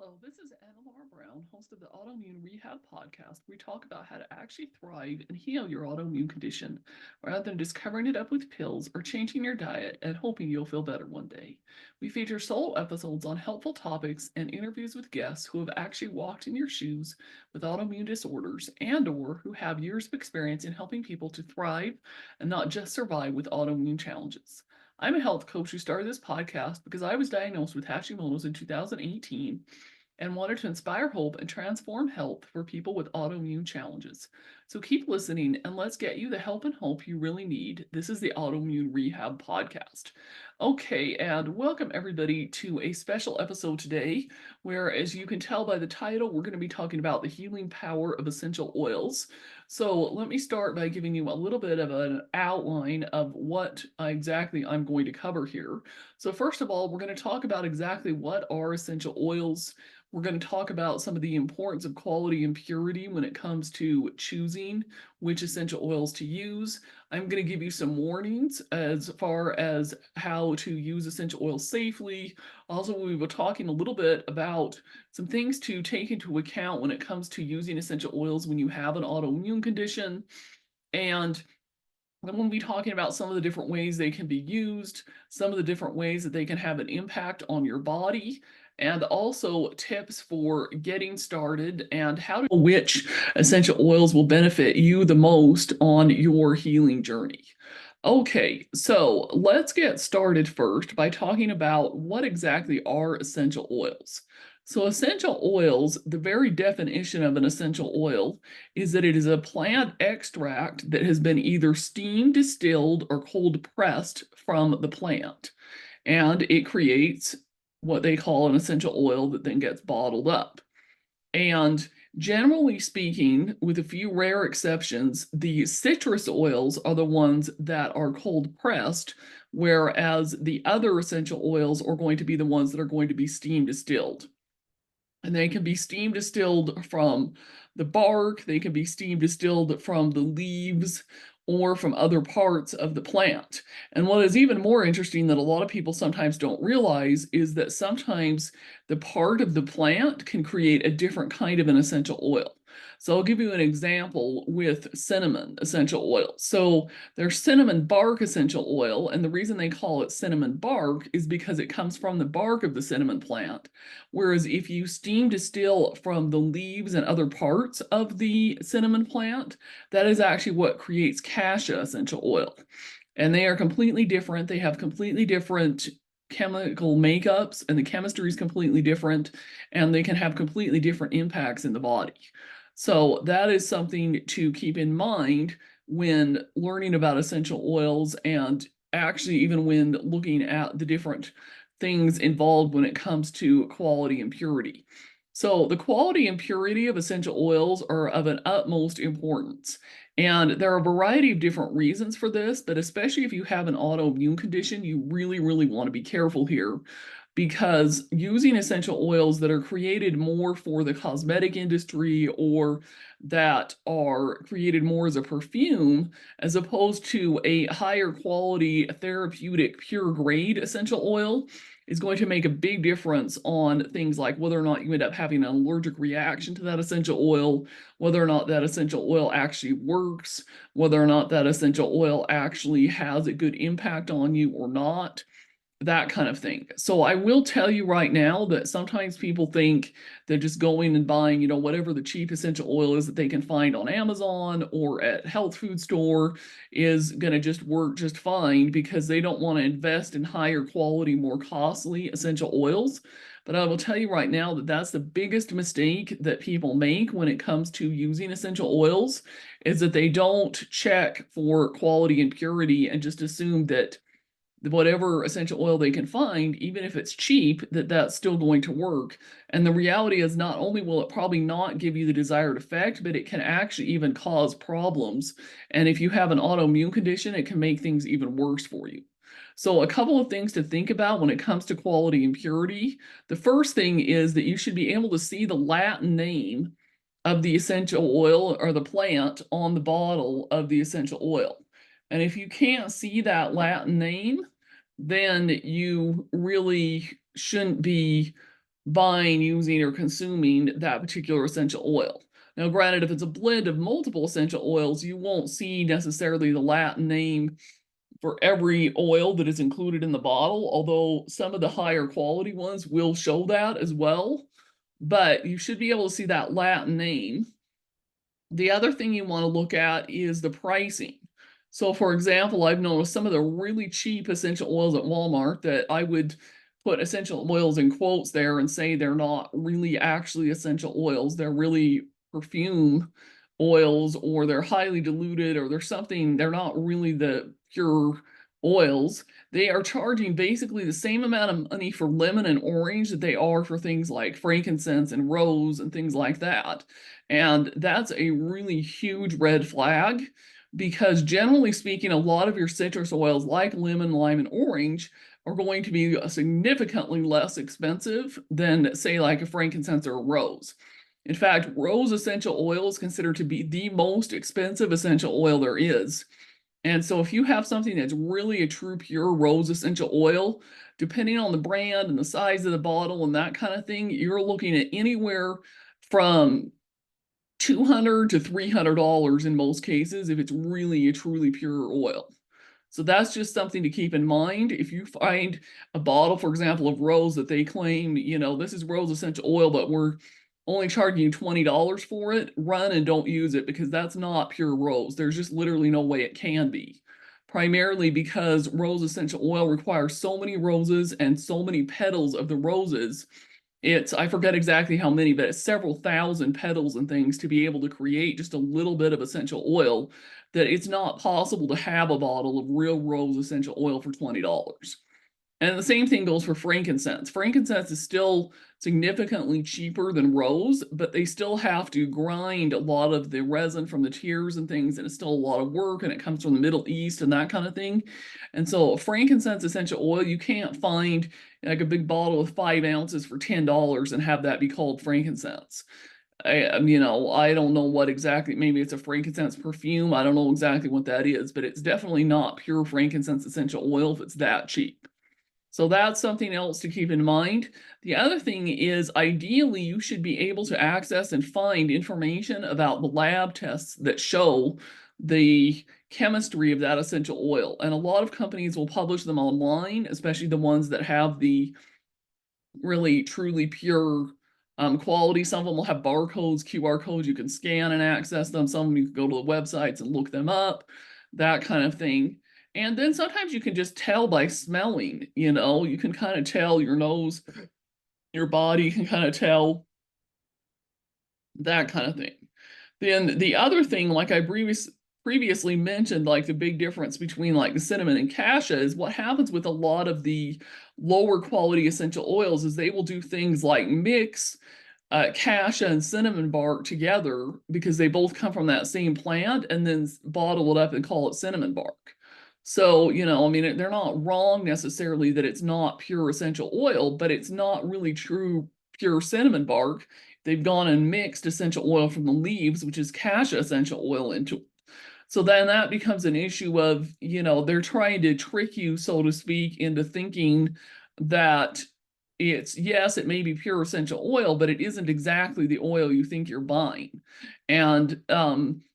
Hello, this is Annalore Brown, host of the Autoimmune Rehab Podcast. We talk about how to actually thrive and heal your autoimmune condition rather than just covering it up with pills or changing your diet and hoping you'll feel better one day. We feature solo episodes on helpful topics and interviews with guests who have actually walked in your shoes with autoimmune disorders and/or who have years of experience in helping people to thrive and not just survive with autoimmune challenges. I'm a health coach who started this podcast because I was diagnosed with Hashimoto's in 2018 and wanted to inspire hope and transform health for people with autoimmune challenges. So keep listening and let's get you the help and hope you really need. This is the Autoimmune Rehab Podcast. Okay, and welcome everybody to a special episode today, where, as you can tell by the title, we're going to be talking about the healing power of essential oils. So let me start by giving you a little bit of an outline of what exactly I'm going to cover here. So first of all, we're going to talk about exactly what are essential oils. We're going to talk about some of the importance of quality and purity when it comes to choosing which essential oils to use. I'm going to give you some warnings as far as how to use essential oils safely. Also, we were talking a little bit about some things to take into account when it comes to using essential oils when you have an autoimmune condition. And then we'll be talking about some of the different ways they can be used, some of the different ways that they can have an impact on your body, and also tips for getting started and how to know which essential oils will benefit you the most on your healing journey. Okay, so let's get started first by talking about what exactly are essential oils. So, essential oils, the very definition of an essential oil is that it is a plant extract that has been either steam distilled or cold pressed from the plant. And it creates what they call an essential oil that then gets bottled up. And generally speaking, with a few rare exceptions, the citrus oils are the ones that are cold pressed, whereas the other essential oils are going to be the ones that are going to be steam distilled. And they can be steam distilled from the bark, they can be steam distilled from the leaves or from other parts of the plant. And what is even more interesting that a lot of people sometimes don't realize is that sometimes the part of the plant can create a different kind of an essential oil. So I'll give you an example with cinnamon essential oil. So there's cinnamon bark essential oil, and the reason they call it cinnamon bark is because it comes from the bark of the cinnamon plant. Whereas if you steam distill from the leaves and other parts of the cinnamon plant, that is actually what creates cassia essential oil. And they are completely different. They have completely different chemical makeups, and the chemistry is completely different, and they can have completely different impacts in the body. So that is something to keep in mind when learning about essential oils, and actually even when looking at the different things involved when it comes to quality and purity. So the quality and purity of essential oils are of an utmost importance. And there are a variety of different reasons for this, but especially if you have an autoimmune condition, you really, really want to be careful here, because using essential oils that are created more for the cosmetic industry or that are created more as a perfume, as opposed to a higher quality therapeutic pure grade essential oil, is going to make a big difference on things like whether or not you end up having an allergic reaction to that essential oil, whether or not that essential oil actually works, whether or not that essential oil actually has a good impact on you or not, that kind of thing. So I will tell you right now that sometimes people think that just going and buying, whatever the cheap essential oil is that they can find on Amazon or at health food store is going to just work just fine because they don't want to invest in higher quality, more costly essential oils. But I will tell you right now that that's the biggest mistake that people make when it comes to using essential oils, is that they don't check for quality and purity and just assume that whatever essential oil they can find, even if it's cheap, that's still going to work. And the reality is, not only will it probably not give you the desired effect, but it can actually even cause problems. And if you have an autoimmune condition, it can make things even worse for you. So a couple of things to think about when it comes to quality and purity. The first thing is that you should be able to see the Latin name of the essential oil or the plant on the bottle of the essential oil. And if you can't see that Latin name, then you really shouldn't be buying, using, or consuming that particular essential oil. Now, granted, if it's a blend of multiple essential oils, you won't see necessarily the Latin name for every oil that is included in the bottle, although some of the higher quality ones will show that as well. But you should be able to see that Latin name. The other thing you want to look at is the pricing. So, for example, I've noticed some of the really cheap essential oils at Walmart that I would put essential oils in quotes there and say they're not really actually essential oils. They're really perfume oils, or they're highly diluted, or they're something, they're not really the pure oils. They are charging basically the same amount of money for lemon and orange that they are for things like frankincense and rose and things like that. And that's a really huge red flag, because generally speaking, a lot of your citrus oils like lemon, lime, and orange are going to be significantly less expensive than, say, like a frankincense or a rose. In fact, rose essential oil is considered to be the most expensive essential oil there is. And so if you have something that's really a true pure rose essential oil, depending on the brand and the size of the bottle and that kind of thing, you're looking at anywhere from $200 to $300 in most cases if it's really a truly pure oil. So that's just something to keep in mind. If you find a bottle, for example, of rose that they claim, this is rose essential oil, but we're only charging you $20 for it, run and don't use it, because that's not pure rose. There's just literally no way it can be. Primarily because rose essential oil requires so many roses and so many petals of the roses. I forget exactly how many, but it's several thousand petals and things to be able to create just a little bit of essential oil, that it's not possible to have a bottle of real rose essential oil for $20. And the same thing goes for frankincense. Frankincense is still significantly cheaper than rose, but they still have to grind a lot of the resin from the tears and things, and it's still a lot of work, and it comes from the Middle East and that kind of thing. And so frankincense essential oil, you can't find like a big bottle of 5 ounces for $10 and have that be called frankincense. I don't know what exactly, maybe it's a frankincense perfume. I don't know exactly what that is, but it's definitely not pure frankincense essential oil if it's that cheap. So that's something else to keep in mind. The other thing is, ideally, you should be able to access and find information about the lab tests that show the chemistry of that essential oil. And a lot of companies will publish them online, especially the ones that have the really truly pure quality. Some of them will have barcodes, QR codes you can scan and access them. Some of them you can go to the websites and look them up, that kind of thing. And then sometimes you can just tell by smelling, you can kind of tell your nose, your body can kind of tell, that kind of thing. Then the other thing, like I previously mentioned, like the big difference between like the cinnamon and cassia, is what happens with a lot of the lower quality essential oils is they will do things like mix cassia and cinnamon bark together, because they both come from that same plant, and then bottle it up and call it cinnamon bark. So, they're not wrong necessarily that it's not pure essential oil, but it's not really true pure cinnamon bark. They've gone and mixed essential oil from the leaves, which is cassia essential oil, into it. So then that becomes an issue of, they're trying to trick you, so to speak, into thinking that yes, it may be pure essential oil, but it isn't exactly the oil you think you're buying. And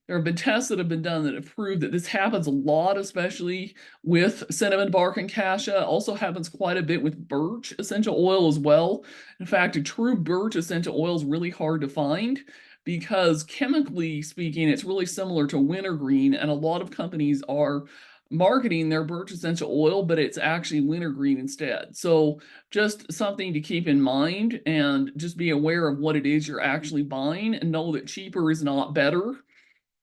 there have been tests that have been done that have proved that this happens a lot, especially with cinnamon bark and cassia. Also happens quite a bit with birch essential oil as well. In fact, a true birch essential oil is really hard to find, because chemically speaking, it's really similar to wintergreen, and a lot of companies are marketing their birch essential oil, but it's actually wintergreen instead. So just something to keep in mind, and just be aware of what it is you're actually buying, and know that cheaper is not better.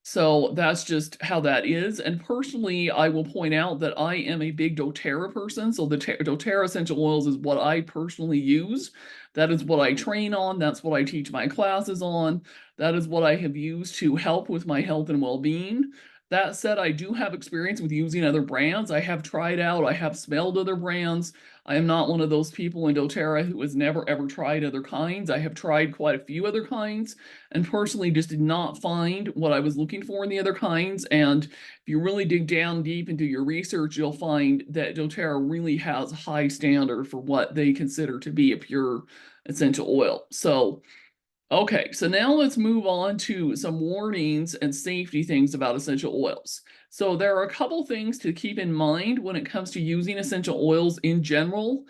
So that's just how that is. And personally, I will point out that I am a big doTERRA person. So the doTERRA essential oils is what I personally use. That is what I train on. That's what I teach my classes on. That is what I have used to help with my health and well-being. That said, I do have experience with using other brands. I have tried out, I have smelled other brands. I am not one of those people in doTERRA who has never ever tried other kinds. I have tried quite a few other kinds and personally just did not find what I was looking for in the other kinds. And if you really dig down deep into your research, you'll find that doTERRA really has a high standard for what they consider to be a pure essential oil. So okay, so now let's move on to some warnings and safety things about essential oils. So there are a couple things to keep in mind when it comes to using essential oils in general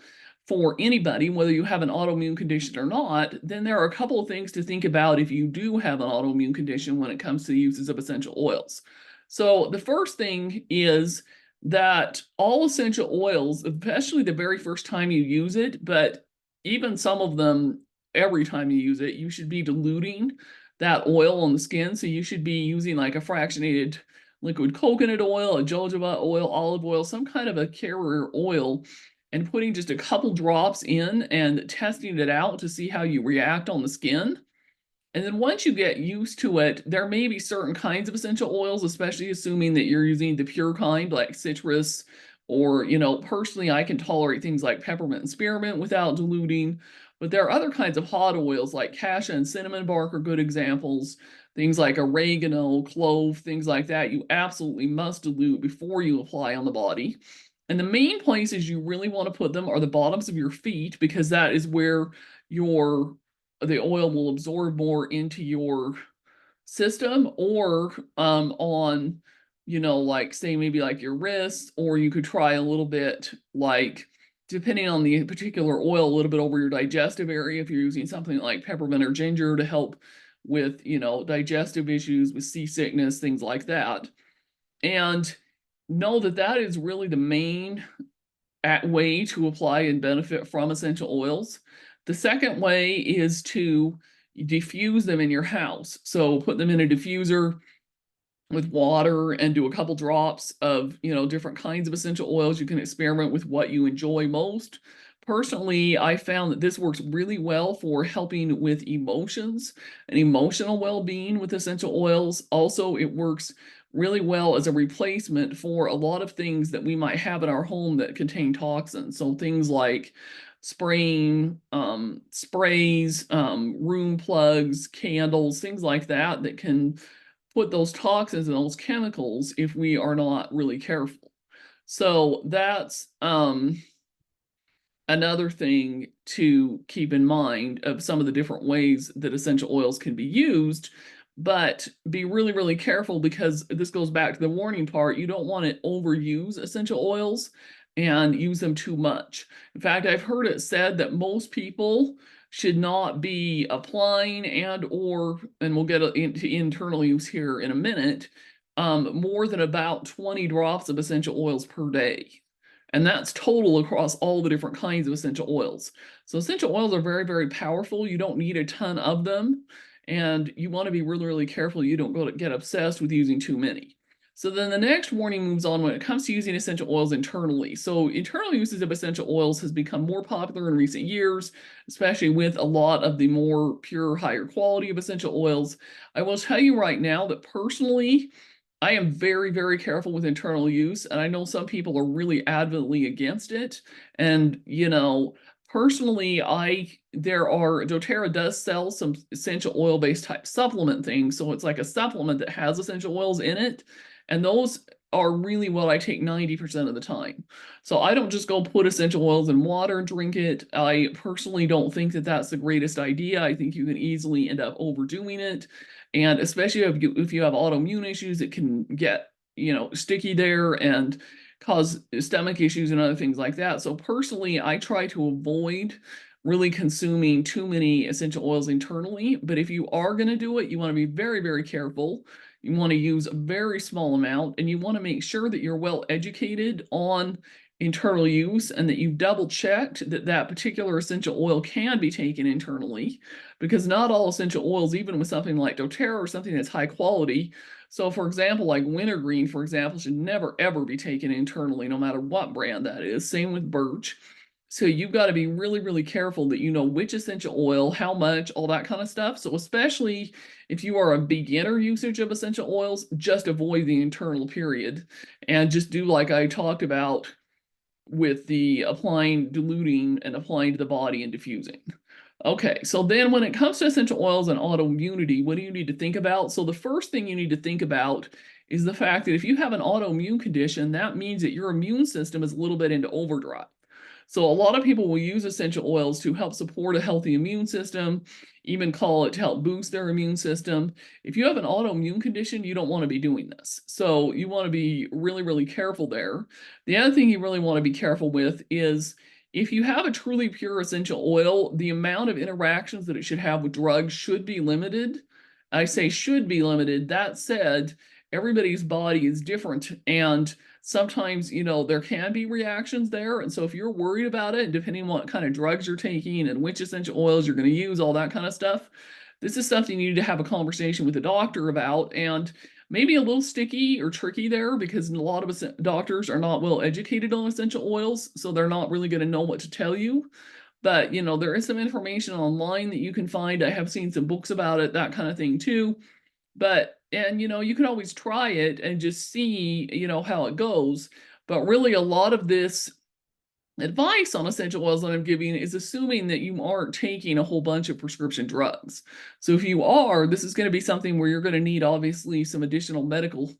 for anybody, whether you have an autoimmune condition or not. Then there are a couple of things to think about if you do have an autoimmune condition when it comes to the uses of essential oils. So the first thing is that all essential oils, especially the very first time you use it, but even some of them every time you use it, you should be diluting that oil on the skin. So you should be using like a fractionated liquid coconut oil, a jojoba oil, olive oil, some kind of a carrier oil, and putting just a couple drops in and testing it out to see how you react on the skin. And then once you get used to it, there may be certain kinds of essential oils, especially assuming that you're using the pure kind like citrus, or, personally, I can tolerate things like peppermint and spearmint without diluting. But there are other kinds of hot oils like cassia and cinnamon bark are good examples. Things like oregano, clove, things like that, you absolutely must dilute before you apply on the body. And the main places you really want to put them are the bottoms of your feet, because that is where your the oil will absorb more into your system, or on, like say maybe like your wrists, or you could try a little bit like, depending on the particular oil, a little bit over your digestive area if you're using something like peppermint or ginger to help with, digestive issues, with seasickness, things like that. And know that that is really the main way to apply and benefit from essential oils. The second way is to diffuse them in your house. So put them in a diffuser with water and do a couple drops of, different kinds of essential oils. You can experiment with what you enjoy most. Personally, I found that this works really well for helping with emotions and emotional well-being with essential oils. Also, it works really well as a replacement for a lot of things that we might have in our home that contain toxins. So things like spraying, sprays, room plugs, candles, things like that that can put those toxins and those chemicals if we are not really careful. So that's another thing to keep in mind of some of the different ways that essential oils can be used. But be really, really careful, because this goes back to the warning part. You don't want to overuse essential oils and use them too much. In fact, I've heard it said that most people should not be applying and we'll get into internal use here in a minute, more than about 20 drops of essential oils per day. And that's total across all the different kinds of essential oils. So essential oils are very, very powerful. You don't need a ton of them. And you want to be really, really careful you don't get obsessed with using too many. So then the next warning moves on when it comes to using essential oils internally. So internal uses of essential oils has become more popular in recent years, especially with a lot of the more pure, higher quality of essential oils. I will tell you right now that personally, I am very, very careful with internal use, and I know some people are really adamantly against it. And, personally, doTERRA does sell some essential oil-based type supplement things. So it's like a supplement that has essential oils in it. And those are really what I take 90% of the time. So I don't just go put essential oils in water and drink it. I personally don't think that that's the greatest idea. I think you can easily end up overdoing it. And especially if you have autoimmune issues, it can get, sticky there and cause stomach issues and other things like that. So personally, I try to avoid really consuming too many essential oils internally. But if you are going to do it, you want to be very, very careful. You want to use a very small amount, and you want to make sure that you're well educated on internal use and that you've double checked that that particular essential oil can be taken internally, because not all essential oils, even with something like doTERRA or something that's high quality. So for example, like wintergreen, for example, should never ever be taken internally, no matter what brand that is. Same with birch. So you've got to be really, really careful that you know which essential oil, how much, all that kind of stuff. So especially if you are a beginner usage of essential oils, just avoid the internal period and just do like I talked about with the applying, diluting, and applying to the body and diffusing. Okay, so then when it comes to essential oils and autoimmunity, what do you need to think about? So the first thing you need to think about is the fact that if you have an autoimmune condition, that means that your immune system is a little bit into overdrive. So a lot of people will use essential oils to help support a healthy immune system, even call it to help boost their immune system. If you have an autoimmune condition, you don't want to be doing this. So you want to be really, really careful there. The other thing you really want to be careful with is if you have a truly pure essential oil, the amount of interactions that it should have with drugs should be limited. I say should be limited. That said, everybody's body is different, and sometimes, there can be reactions there. And so if you're worried about it, depending on what kind of drugs you're taking and which essential oils you're going to use, all that kind of stuff, this is something you need to have a conversation with a doctor about. And maybe a little sticky or tricky there because a lot of doctors are not well educated on essential oils, so they're not really going to know what to tell you. But, there is some information online that you can find. I have seen some books about it, that kind of thing too. And you can always try it and just see, how it goes. But really, a lot of this advice on essential oils that I'm giving is assuming that you aren't taking a whole bunch of prescription drugs. So if you are, this is going to be something where you're going to need obviously some additional medical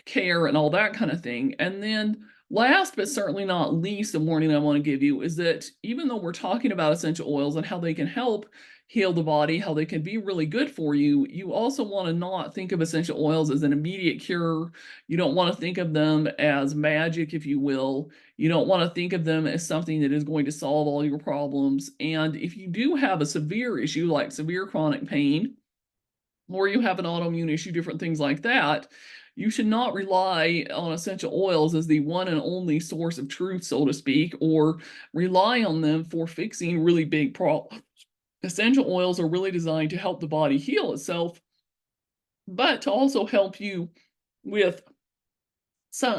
care and all that kind of thing. And then last but certainly not least, the warning I want to give you is that even though we're talking about essential oils and how they can help heal the body, how they can be really good for you, you also want to not think of essential oils as an immediate cure. You don't want to think of them as magic, if you will. You don't want to think of them as something that is going to solve all your problems. And if you do have a severe issue like severe chronic pain, or you have an autoimmune issue, different things like that, you should not rely on essential oils as the one and only source of truth, so to speak, or rely on them for fixing really big problems. Essential oils are really designed to help the body heal itself, but to also help you with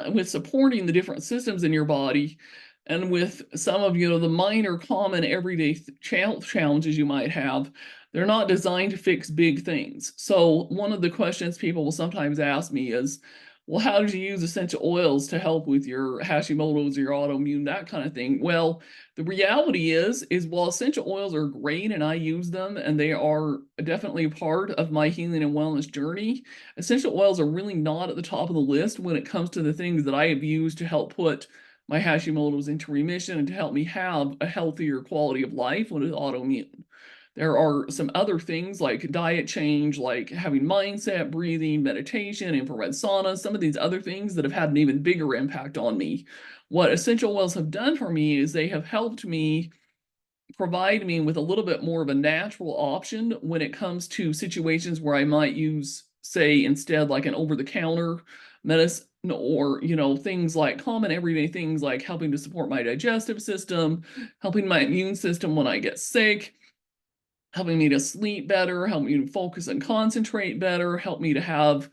with supporting the different systems in your body and with some of the minor common everyday challenges you might have. They're not designed to fix big things. So one of the questions people will sometimes ask me is, well, how did you use essential oils to help with your Hashimoto's or your autoimmune, that kind of thing? Well, the reality is while essential oils are great and I use them and they are definitely a part of my healing and wellness journey, essential oils are really not at the top of the list when it comes to the things that I have used to help put my Hashimoto's into remission and to help me have a healthier quality of life when it's autoimmune. There are some other things like diet change, like having mindset, breathing, meditation, infrared sauna, some of these other things that have had an even bigger impact on me. What essential oils have done for me is they have helped me provide me with a little bit more of a natural option when it comes to situations where I might use, say, instead like an over-the-counter medicine or, things like common everyday things like helping to support my digestive system, helping my immune system when I get sick, helping me to sleep better, help me to focus and concentrate better, help me to have,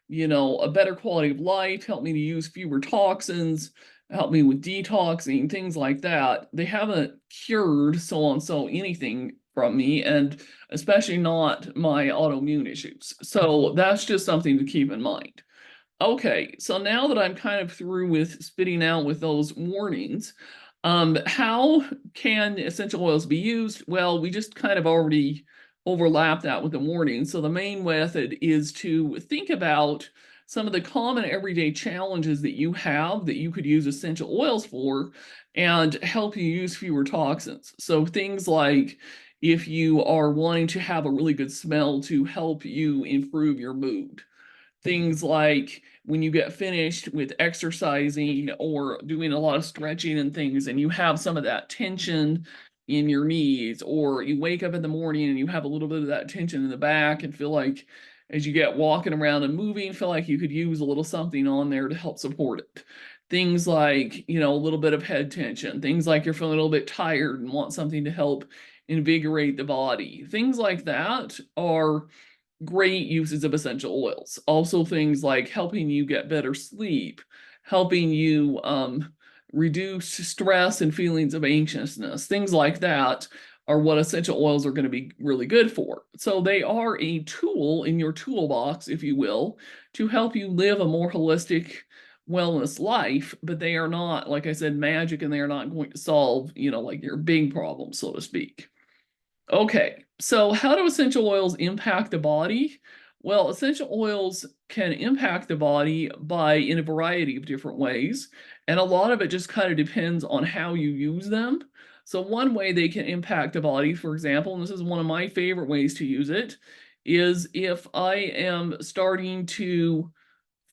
a better quality of life, help me to use fewer toxins, help me with detoxing, things like that. They haven't cured so anything from me, and especially not my autoimmune issues. So that's just something to keep in mind. Okay, so now that I'm kind of through with spitting out with those warnings, how can essential oils be used? Well, we just kind of already overlapped that with the warnings. So the main method is to think about some of the common everyday challenges that you have that you could use essential oils for and help you use fewer toxins. So things like if you are wanting to have a really good smell to help you improve your mood, things like when you get finished with exercising or doing a lot of stretching and things, and you have some of that tension in your knees, or you wake up in the morning and you have a little bit of that tension in the back and feel like as you get walking around and moving, feel like you could use a little something on there to help support it. Things like, a little bit of head tension, things like you're feeling a little bit tired and want something to help invigorate the body. Things like that are great uses of essential oils. Also things like helping you get better sleep, helping you reduce stress and feelings of anxiousness, things like that are what essential oils are going to be really good for. So they are a tool in your toolbox, if you will, to help you live a more holistic, wellness life, but they are not, like I said, magic, and they are not going to solve, like your big problem, so to speak. Okay, so how do essential oils impact the body? Well, essential oils can impact the body in a variety of different ways, and a lot of it just kind of depends on how you use them. So one way they can impact the body, for example, and this is one of my favorite ways to use it, is if I am starting to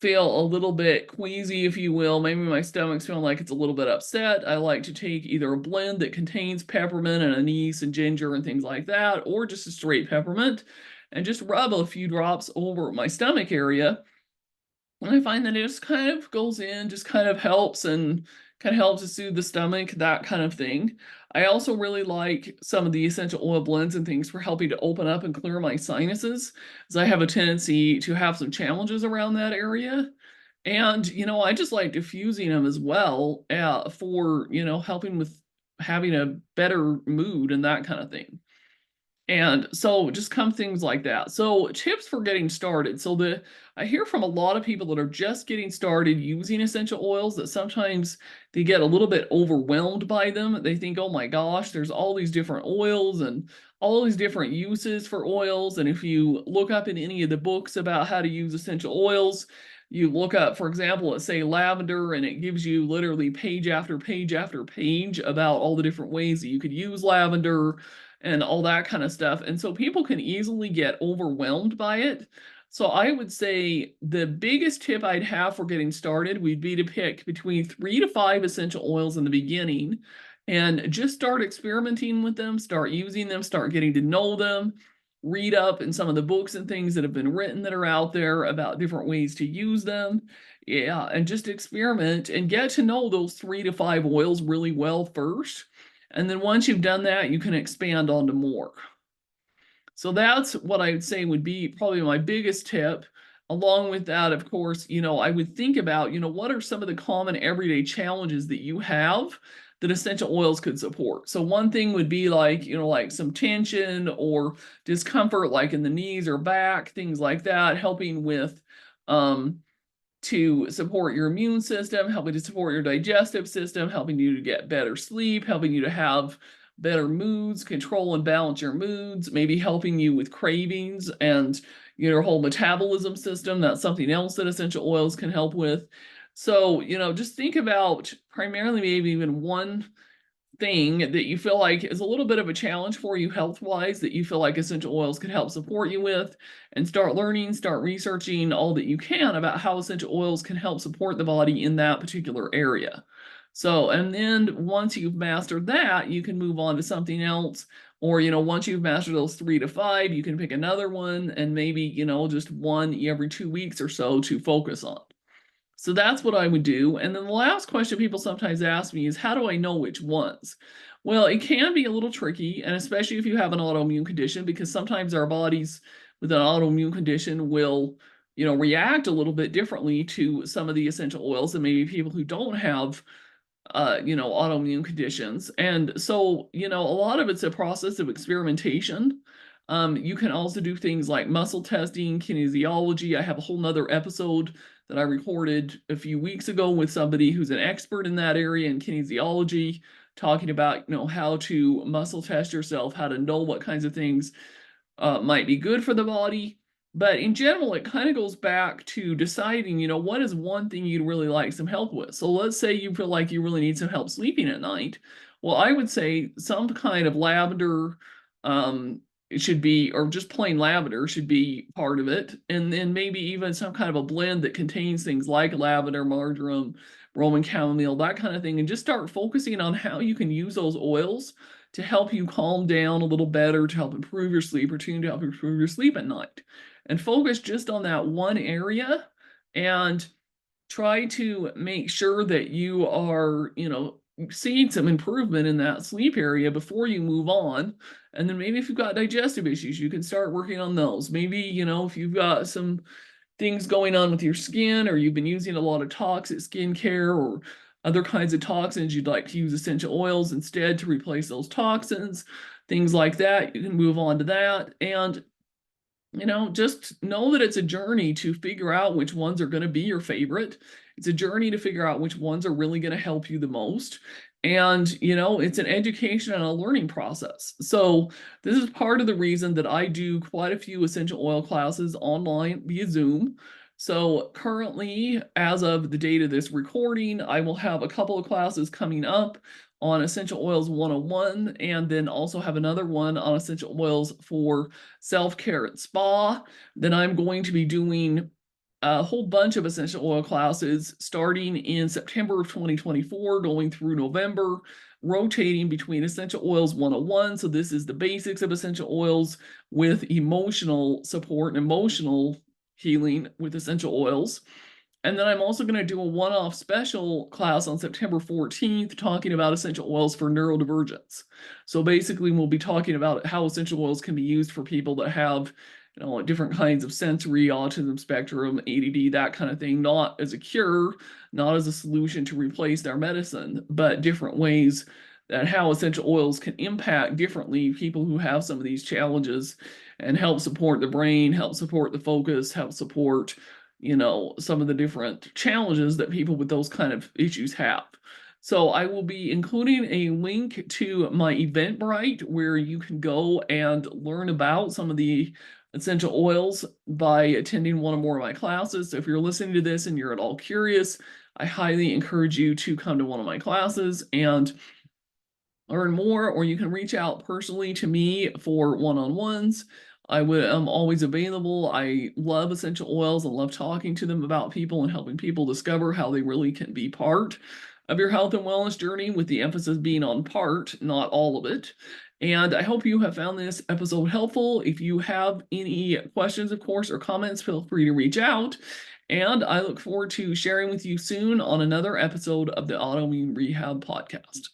feel a little bit queasy, if you will. Maybe my stomach's feeling like it's a little bit upset. I like to take either a blend that contains peppermint and anise and ginger and things like that, or just a straight peppermint, and just rub a few drops over my stomach area. And I find that it just kind of goes in, just kind of helps and kind of helps to soothe the stomach, that kind of thing. I also really like some of the essential oil blends and things for helping to open up and clear my sinuses, as I have a tendency to have some challenges around that area. And, I just like diffusing them as well for, helping with having a better mood and that kind of thing. And so just come things like that. So tips for getting started. I hear from a lot of people that are just getting started using essential oils that sometimes they get a little bit overwhelmed by them. They think, oh my gosh, there's all these different oils and all these different uses for oils. And if you look up in any of the books about how to use essential oils, you look up, for example, let's say lavender, and it gives you literally page after page after page about all the different ways that you could use lavender and all that kind of stuff. And so people can easily get overwhelmed by it. So I would say the biggest tip I'd have for getting started would be to pick between 3 to 5 essential oils in the beginning and just start experimenting with them, start using them, start getting to know them, read up in some of the books and things that have been written that are out there about different ways to use them. Yeah, and just experiment and get to know those 3 to 5 oils really well first. And then once you've done that, you can expand onto more. So that's what I would say would be probably my biggest tip. Along with that, of course, I would think about, what are some of the common everyday challenges that you have that essential oils could support. So one thing would be like, like some tension or discomfort, like in the knees or back, things like that, helping with to support your immune system, helping to support your digestive system, helping you to get better sleep, helping you to have better moods, control and balance your moods, maybe helping you with cravings and your whole metabolism system. That's something else that essential oils can help with. So, just think about primarily maybe even one thing that you feel like is a little bit of a challenge for you health-wise that you feel like essential oils could help support you with, and start learning, start researching all that you can about how essential oils can help support the body in that particular area. So, and then once you've mastered that, you can move on to something else. Or, once you've mastered those 3 to 5, you can pick another one and maybe, just one every 2 weeks or so to focus on. So that's what I would do. And then the last question people sometimes ask me is, how do I know which ones? Well, it can be a little tricky, and especially if you have an autoimmune condition, because sometimes our bodies with an autoimmune condition will, react a little bit differently to some of the essential oils than maybe people who don't have autoimmune conditions. And so, a lot of it's a process of experimentation. You can also do things like muscle testing, kinesiology. I have a whole nother episode that I recorded a few weeks ago with somebody who's an expert in that area in kinesiology, talking about, how to muscle test yourself, how to know what kinds of things might be good for the body. But in general, it kind of goes back to deciding, what is one thing you'd really like some help with. So let's say you feel like you really need some help sleeping at night. Well, I would say some kind of lavender, it should be, or just plain lavender should be part of it. And then maybe even some kind of a blend that contains things like lavender, marjoram, Roman chamomile, that kind of thing. And just start focusing on how you can use those oils to help you calm down a little better, to help improve your sleep routine, to help improve your sleep at night. And focus just on that one area and try to make sure that you are, seeing some improvement in that sleep area before you move on. And then maybe if you've got digestive issues, you can start working on those. Maybe, if you've got some things going on with your skin, or you've been using a lot of toxic skincare or other kinds of toxins, you'd like to use essential oils instead to replace those toxins, things like that. You can move on to that. And just know that it's a journey to figure out which ones are going to be your favorite. It's a journey to figure out which ones are really going to help you the most. And, it's an education and a learning process. So, this is part of the reason that I do quite a few essential oil classes online via Zoom. So, currently, as of the date of this recording, I will have a couple of classes coming up on Essential Oils 101, and then also have another one on essential oils for self-care and spa. Then I'm going to be doing a whole bunch of essential oil classes starting in September of 2024, going through November, rotating between Essential Oils 101. So, this is the basics of essential oils with emotional support and emotional healing with essential oils. And then I'm also going to do a one-off special class on September 14th talking about essential oils for neurodivergence. So basically, we'll be talking about how essential oils can be used for people that have, different kinds of sensory, autism spectrum, ADD, that kind of thing, not as a cure, not as a solution to replace their medicine, but different ways that how essential oils can impact differently people who have some of these challenges and help support the brain, help support the focus, help support some of the different challenges that people with those kind of issues have. So I will be including a link to my Eventbrite where you can go and learn about some of the essential oils by attending one or more of my classes. So if you're listening to this and you're at all curious, I highly encourage you to come to one of my classes and learn more, or you can reach out personally to me for one-on-ones. I'm always available. I love essential oils. I love talking to them about people and helping people discover how they really can be part of your health and wellness journey, with the emphasis being on part, not all of it. And I hope you have found this episode helpful. If you have any questions, of course, or comments, feel free to reach out. And I look forward to sharing with you soon on another episode of the Autoimmune Rehab Podcast.